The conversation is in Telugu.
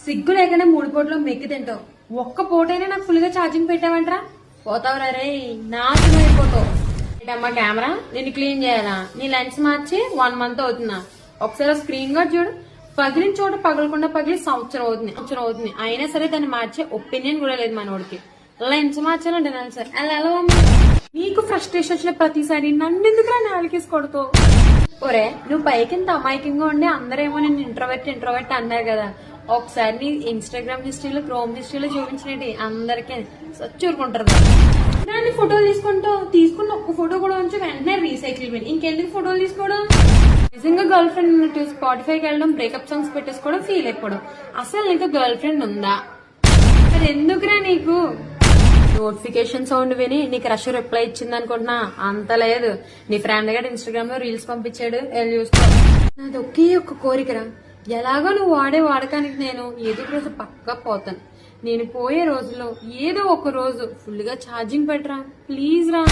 సిగ్గు లేకుండా 3 పూటలు మెక్కి తింటావు. ఒక్క పూటైనా నాకు ఫుల్ గా ఛార్జింగ్ పెట్టావంటరా పోతావురా రే, నాశనం అయిపోతావు. ఏంటమ్మా కెమెరా, నేను క్లీన్ చేయాలా? నీ లెన్స్ మార్చి 1 మంత్ అవుతుందా? ఒకసారి స్క్రీన్ గార్డ్ చూడు, పగిలిన చోట పగలకుండా పగిలి సంవత్సరం అవుతుంది. అయినా సరే దాన్ని మార్చే ఒపీనియన్ కూడా లేదు మనోడికి. లెన్స్ మార్చాలంటే సార్ అలా ఎలా నీకు ఫ్రస్ట్రేషన్ వచ్చిన ప్రతిసారి నన్ను ఎందుకు నాలుగేసి కొడుతావు? ఒరే, నువ్వు పైకి ఇంత అమాయకంగా ఉండి అందరేమో నేను ఇంట్రోవర్ట్ అన్నారు కదా, ఒకసారి నీ ఇన్స్టాగ్రామ్ హిస్టరీలో క్రోమ్ హిస్టరీలో చూపించినట్టు అందరికీ చూరుకుంటారు కదా. దాన్ని ఫోటోలు తీసుకున్న ఒక్క ఫోటో కూడా ఉంచి వెంటనే రీసైకిల్ పెట్టి ఇంకెందుకు ఫోటోలు తీసుకోవడం? నిజంగా గర్ల్ ఫ్రెండ్ ఉన్నట్టు స్పాటిఫైకి వెళ్ళడం, బ్రేకప్ సాంగ్స్ పెట్టేసుకోవడం, ఫీల్ అయిపోవడం. అసలు నీకు గర్ల్ ఫ్రెండ్ ఉందా? అది ఎందుకురా నీకు? నోటిఫికేషన్ సౌండ్ విని నీకు రష్ రిప్లై ఇచ్చింది అనుకుంటున్నా, అంత లేదు. నీ ఫ్రెండ్ గడ్ ఇన్స్టాగ్రామ్ లో రీల్స్ పంపించాడు, వెళ్ళి చూసుకో. నాది ఒకే ఒక్క కోరికరా, ఎలాగో నువ్వు వాడే వాడకానికి నేను ఏదో రోజు పక్కా పోతాను. నేను పోయే రోజుల్లో ఏదో ఒక రోజు ఫుల్ గా ఛార్జింగ్ పెట్టరా ప్లీజ్ రా.